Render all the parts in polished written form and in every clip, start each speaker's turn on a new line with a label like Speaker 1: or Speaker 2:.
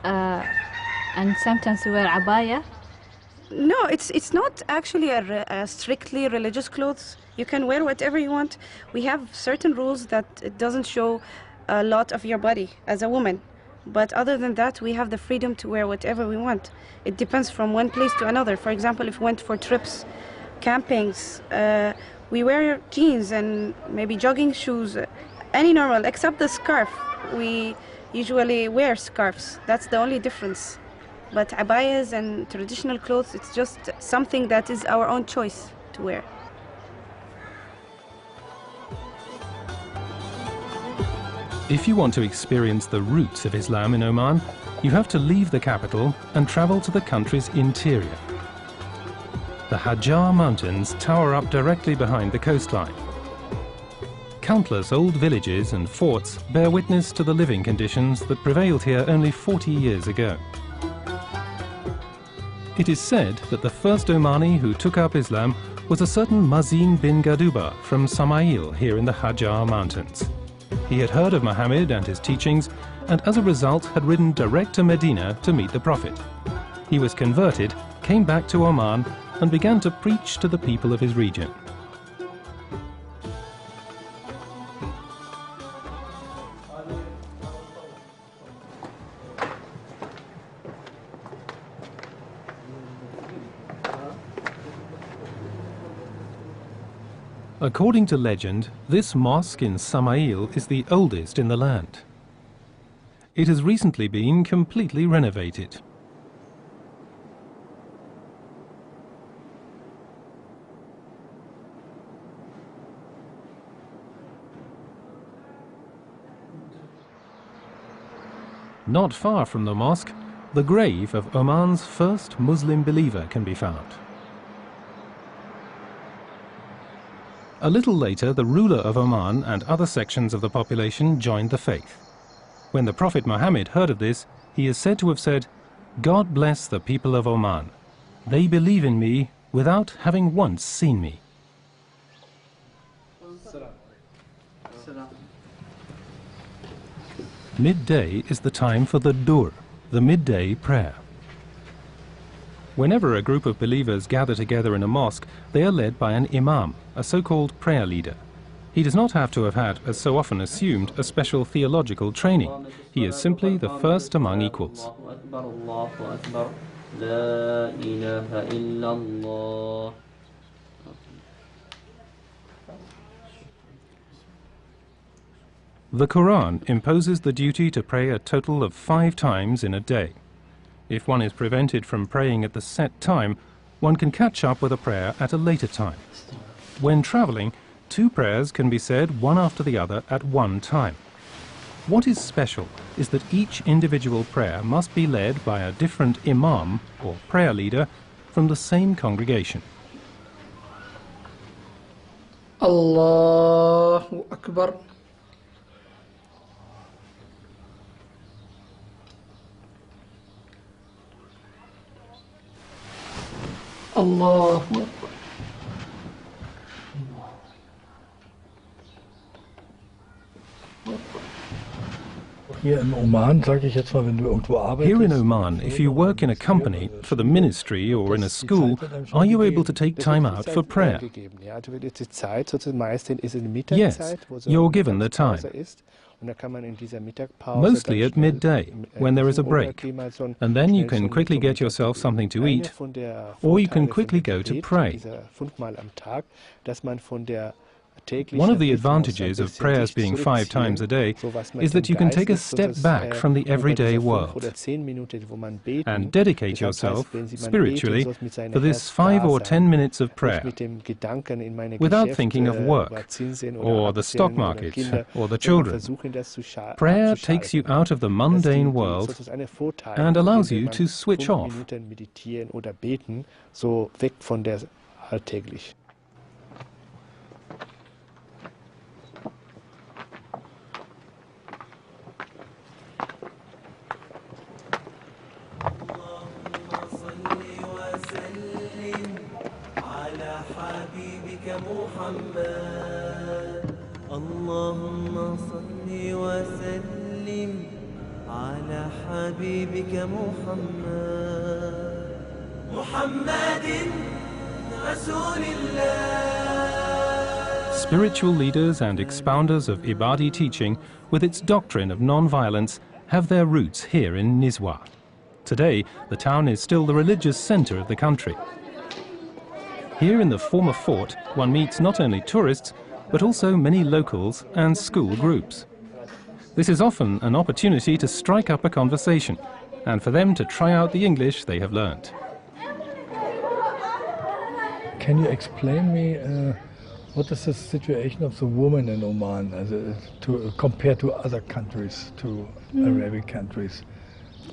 Speaker 1: uh, and sometimes we wear abaya.
Speaker 2: No, it's not actually a strictly religious clothes. You can wear whatever you want. We have certain rules that it doesn't show a lot of your body as a woman. But other than that, we have the freedom to wear whatever we want. It depends from one place to another. For example, if we went for trips, campings, we wear jeans and maybe jogging shoes, any normal, except the scarf. We usually wear scarves. That's the only difference. But abayas and traditional clothes, it's just something that is our own choice to wear.
Speaker 3: If you want to experience the roots of Islam in Oman, you have to leave the capital and travel to the country's interior. The Hajar Mountains tower up directly behind the coastline. Countless old villages and forts bear witness to the living conditions that prevailed here only 40 years ago. It is said that the first Omani who took up Islam was a certain Mazin bin Gaduba from Samail here in the Hajar Mountains. He had heard of Muhammad and his teachings, and as a result had ridden direct to Medina to meet the Prophet. He was converted, came back to Oman, and began to preach to the people of his region. According to legend, this mosque in Samail is the oldest in the land. It has recently been completely renovated. Not far from the mosque, the grave of Oman's first Muslim believer can be found. A little later, the ruler of Oman and other sections of the population joined the faith. When the Prophet Muhammad heard of this, he is said to have said, "God bless the people of Oman. They believe in me without having once seen me." Midday is the time for the dur, the midday prayer. Whenever a group of believers gather together in a mosque, they are led by an imam, a so-called prayer leader. He does not have to have had, as so often assumed, a special theological training. He is simply the first among equals. The Quran imposes the duty to pray a total of 5 times in a day. If one is prevented from praying at the set time, one can catch up with a prayer at a later time. When traveling, 2 prayers can be said one after the other at one time. What is special is that each individual prayer must be led by a different imam or prayer leader from the same congregation.
Speaker 4: Allahu Akbar. Allahu Akbar.
Speaker 5: Here in Oman,
Speaker 3: if you work in a company, for the ministry or in a school, are you able to take time out for prayer? Yes, you're given the time. Mostly at midday, when there is a break, and then you can quickly get yourself something to eat, or you can quickly go to pray. One of the advantages of prayers being 5 times a day is that you can take a step back from the everyday world and dedicate yourself spiritually for this 5 or 10 minutes of prayer without thinking of work or the stock market or the children. Prayer takes you out of the mundane world and allows you to switch off.
Speaker 6: اللهم صل وسلم على حبيبك محمد محمد رسول الله.
Speaker 3: Spiritual leaders and expounders of Ibadi teaching, with its doctrine of non-violence, have their roots here in Nizwa. Today, the town is still the religious center of the country. Here in the former fort, one meets not only tourists, but also many locals and school groups. This is often an opportunity to strike up a conversation, and for them to try out the English they have learnt.
Speaker 5: Can you explain me what is the situation of the woman in Oman compared to other countries, to Arabic countries?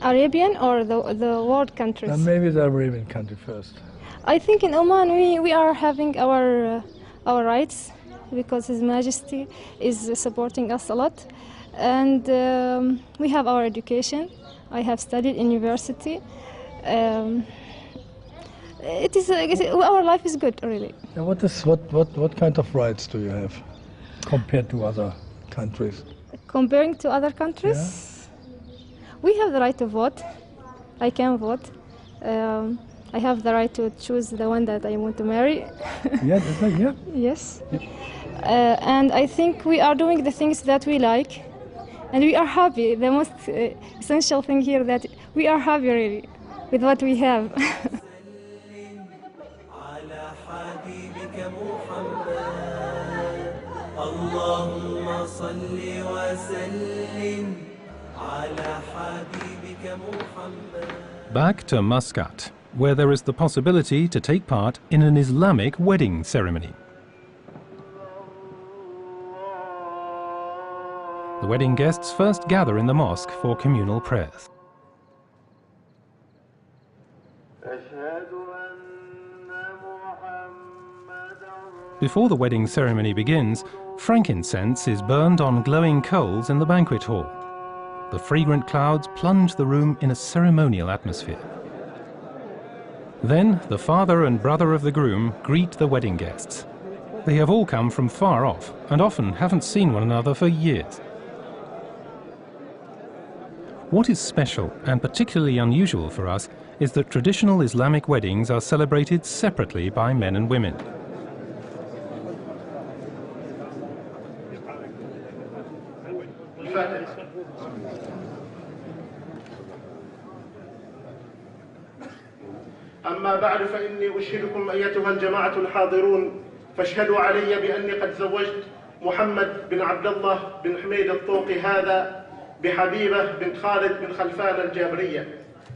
Speaker 7: Arabian or the world countries?
Speaker 5: Maybe the Arabian country first.
Speaker 7: I think in Oman we are having our rights because His Majesty is supporting us a lot, and we have our education. I have studied in university. Our life is good, really.
Speaker 5: And what kind of rights do you have compared to other countries?
Speaker 7: Comparing to other countries, we have the right to vote. I can vote. I have the right to choose the one that I want to marry.
Speaker 5: Yeah, that's right, yeah.
Speaker 7: Yes. And I think we are doing the things that we like, and we are happy. The most essential thing here that we are happy, really, with what we have.
Speaker 3: Back to Muscat, where there is the possibility to take part in an Islamic wedding ceremony. The wedding guests first gather in the mosque for communal prayers. Before the wedding ceremony begins, frankincense is burned on glowing coals in the banquet hall. The fragrant clouds plunge the room in a ceremonial atmosphere. Then the father and brother of the groom greet the wedding guests. They have all come from far off and often haven't seen one another for years. What is special and particularly unusual for us is that traditional Islamic weddings are celebrated separately by men and women.
Speaker 8: أما بعد فإني أشهدكم أيتها الجماعة الحاضرون فاشهدوا علي بأني قد زوجت محمد بن عبد الله بن حميد الطوقي هذا بحبيبة بنت خالد بن خلفان الجابرية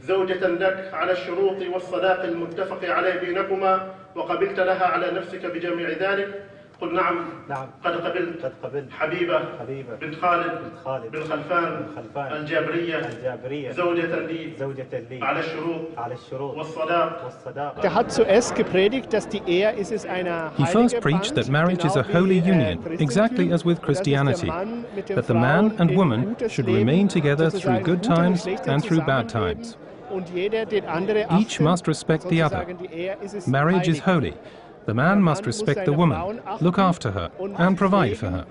Speaker 8: زوجة لك على الشروط والصداق المتفق عليه بينكما وقبلت لها على نفسك بجميع ذلك. قل نعم قد قبلت حبيبة بنت خالد بن خلفان الجابرية زوجة لي على الشروط والصداق.
Speaker 3: He first preached that marriage is a holy union, exactly as with Christianity, that the man and woman should remain together through good times and through bad times. Each must respect the other. Marriage is holy. The man must respect the woman, look after her, and provide for her.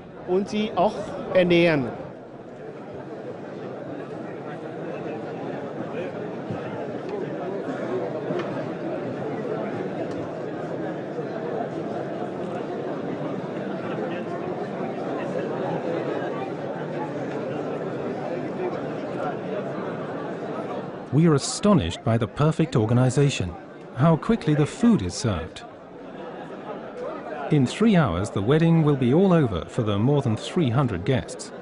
Speaker 3: We are astonished by the perfect organization, how quickly the food is served. In 3 hours, the wedding will be all over for the more than 300 guests.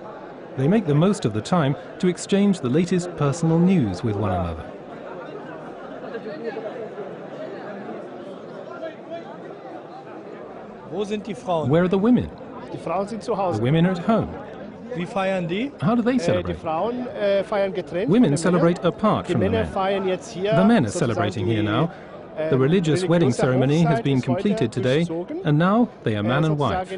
Speaker 3: They make the most of the time to exchange the latest personal news with one another. Where are the women? The women are at home. How do they celebrate? Women celebrate apart from the men. The men are celebrating here now. The religious wedding ceremony has been completed today, and now they are man and wife.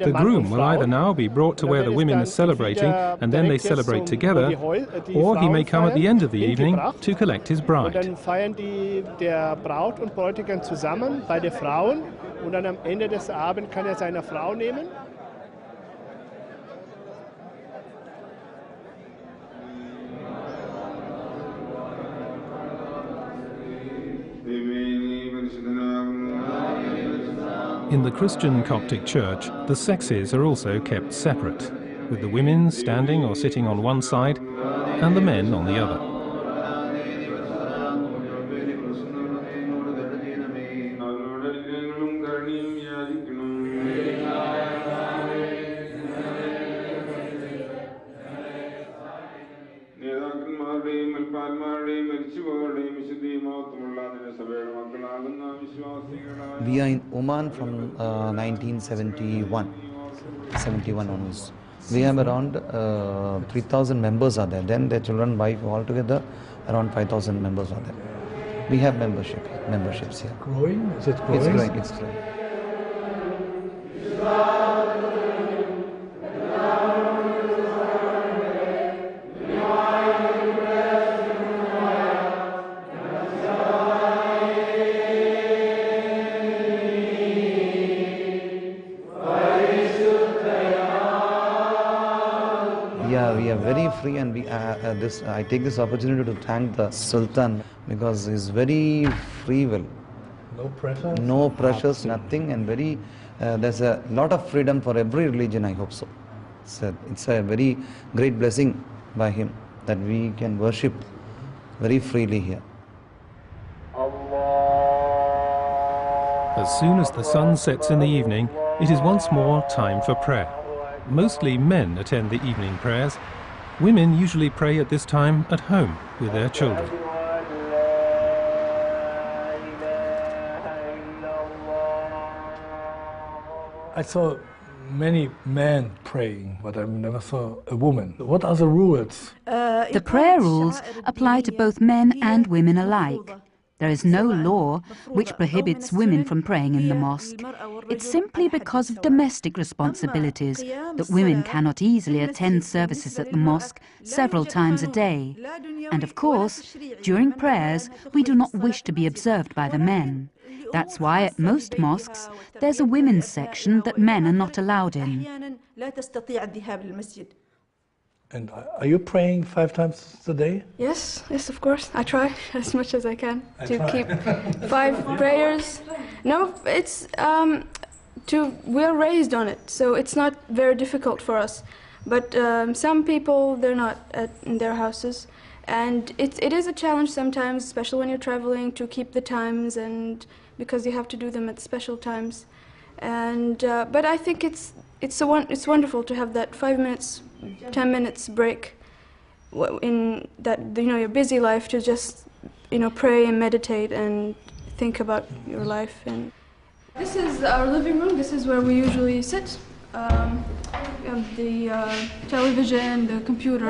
Speaker 3: The groom will either now be brought to where the women are celebrating, and then they celebrate together, or he may come at the end of the evening to collect his bride. In the Christian Coptic Church, the sexes are also kept separate, with the women standing or sitting on one side and the men on the other.
Speaker 9: We are in Oman from 1971, 71 onwards. We have around 3,000 members are there. Then their children, wife, all together, around 5,000 members are there. We have memberships here.
Speaker 5: Growing? Is it growing?
Speaker 9: It's growing, it's growing. Yeah, we are very free, and I take this opportunity to thank the Sultan because he's very free will.
Speaker 5: No pressure?
Speaker 9: No pressures, nothing, and very there's a lot of freedom for every religion, I hope so. It's a very great blessing by him that we can worship very freely here.
Speaker 3: As soon as the sun sets in the evening, it is once more time for prayer. Mostly men attend the evening prayers. Women usually pray at this time at home with their children.
Speaker 5: I saw many men praying, but I never saw a woman. What are the rules?
Speaker 10: The prayer rules apply to both men and women alike. There is no law which prohibits women from praying in the mosque. It's simply because of domestic responsibilities that women cannot easily attend services at the mosque several times a day. And of course, during prayers, we do not wish to be observed by the men. That's why at most mosques, there's a women's section that men are not allowed in.
Speaker 5: And are you praying 5 times a day?
Speaker 7: Yes, of course. I try as much as I can to keep 5 prayers. No, it's we're raised on it, so it's not very difficult for us. But some people, they're not in their houses, and it is a challenge sometimes, especially when you're traveling, to keep the times, and because you have to do them at special times. And but I think it's wonderful to have that 5 minutes, 10 minutes break in that, your busy life, to just pray and meditate and think about your life. And this is our living room. This is where we usually sit. We have the television, the computer,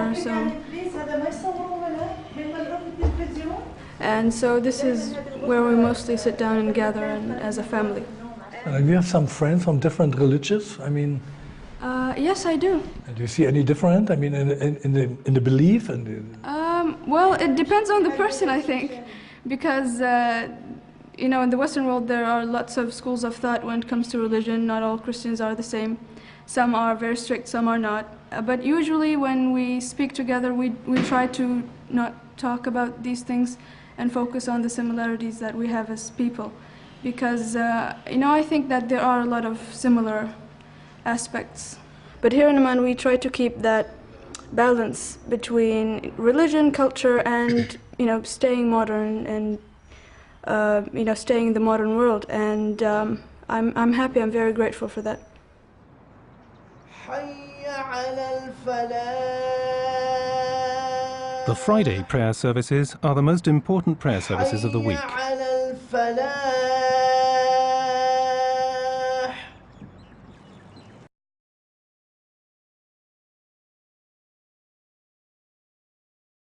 Speaker 7: and so this is where we mostly sit down and gather as a family.
Speaker 5: And you have some friends from different religions? I mean,
Speaker 7: yes, I do.
Speaker 5: Do you see any different? I mean, in the belief and.
Speaker 7: Well, it depends on the person, I think, because in the Western world there are lots of schools of thought when it comes to religion. Not all Christians are the same. Some are very strict, some are not. But usually when we speak together, we try to not talk about these things and focus on the similarities that we have as people, because I think that there are a lot of similar aspects. But here in Oman, we try to keep that balance between religion, culture, and staying modern and staying in the modern world. And I'm happy. I'm very grateful for that.
Speaker 3: The Friday prayer services are the most important prayer services of the week.